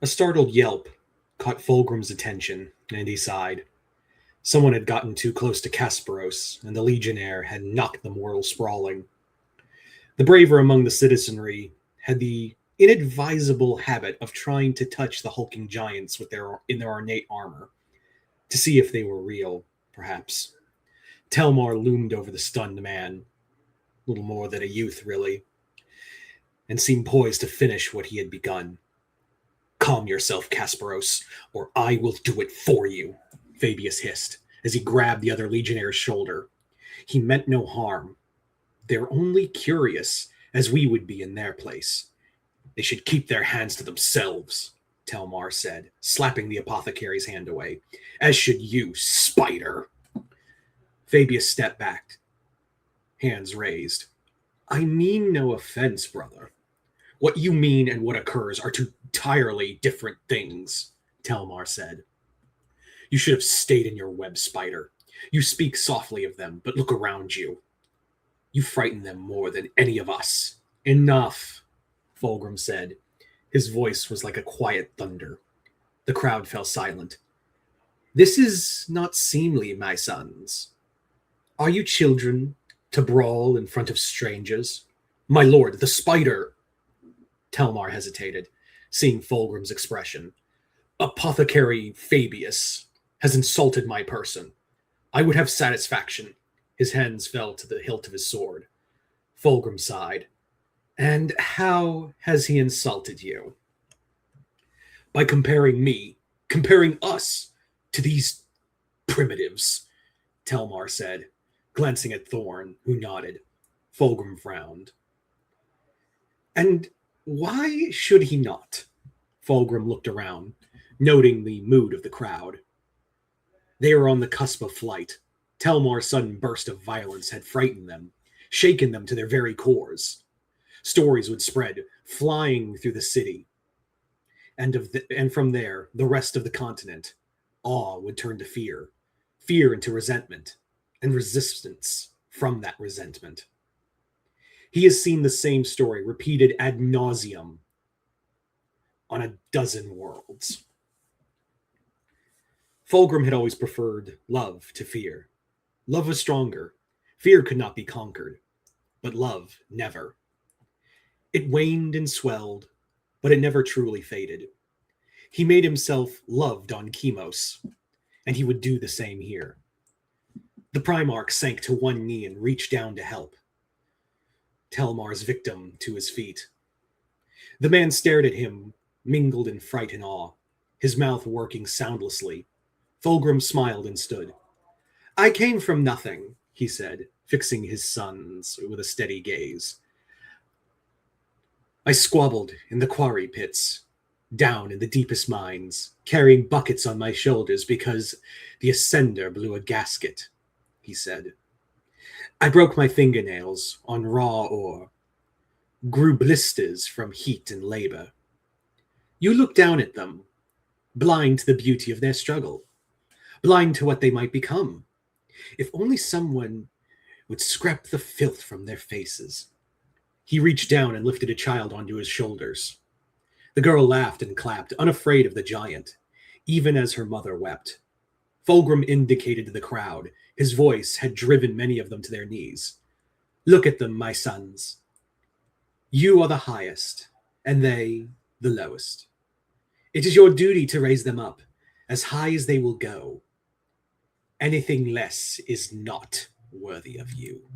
A startled yelp caught Fulgrim's attention, and he sighed. Someone had gotten too close to Kasparos, and the legionnaire had knocked the mortal sprawling. The braver among the citizenry had the inadvisable habit of trying to touch the hulking giants in their ornate armor, to see if they were real, perhaps. Telmar loomed over the stunned man, little more than a youth, really, and seemed poised to finish what he had begun. "Calm yourself, Kasparos, or I will do it for you," Fabius hissed, as he grabbed the other legionnaire's shoulder. He meant no harm. They're only curious, as we would be in their place. They should keep their hands to themselves, Telmar said, slapping the apothecary's hand away. As should you, spider. Fabius stepped back, hands raised. I mean no offense, brother. What you mean and what occurs are two entirely different things, Telmar said. You should have stayed in your web, spider. You speak softly of them, but look around you. You frighten them more than any of us. Enough, Fulgrim said. His voice was like a quiet thunder. The crowd fell silent. This is not seemly, my sons. Are you children to brawl in front of strangers? My lord, the spider. Telmar hesitated, seeing Fulgrim's expression. Apothecary Fabius has insulted my person. I would have satisfaction. His hands fell to the hilt of his sword. Fulgrim sighed. And how has he insulted you? By comparing us to these primitives, Telmar said, glancing at Thorn, who nodded. Fulgrim frowned. And why should he not? Fulgrim looked around, noting the mood of the crowd. They were on the cusp of flight. Telmar's sudden burst of violence had frightened them, shaken them to their very cores. Stories would spread, flying through the city. And from there, the rest of the continent. Awe would turn to fear, fear into resentment, and resistance from that resentment. He has seen the same story repeated ad nauseum on a dozen worlds. Fulgrim had always preferred love to fear. Love was stronger. Fear could not be conquered. But love, never. It waned and swelled, but it never truly faded. He made himself loved on Chemos, and he would do the same here. The Primarch sank to one knee and reached down to help Telmar's victim to his feet. The man stared at him, mingled in fright and awe, his mouth working soundlessly. Fulgrim smiled and stood. I came from nothing, he said, fixing his sons with a steady gaze. I squabbled in the quarry pits, down in the deepest mines, carrying buckets on my shoulders because the ascender blew a gasket, he said. I broke my fingernails on raw ore, grew blisters from heat and labor. You look down at them, blind to the beauty of their struggle, blind to what they might become. If only someone would scrap the filth from their faces. He reached down and lifted a child onto his shoulders. The girl laughed and clapped, unafraid of the giant, even as her mother wept. Fulgrim indicated to the crowd. His voice had driven many of them to their knees. Look at them, my sons. You are the highest, and they the lowest. It is your duty to raise them up, as high as they will go. Anything less is not worthy of you.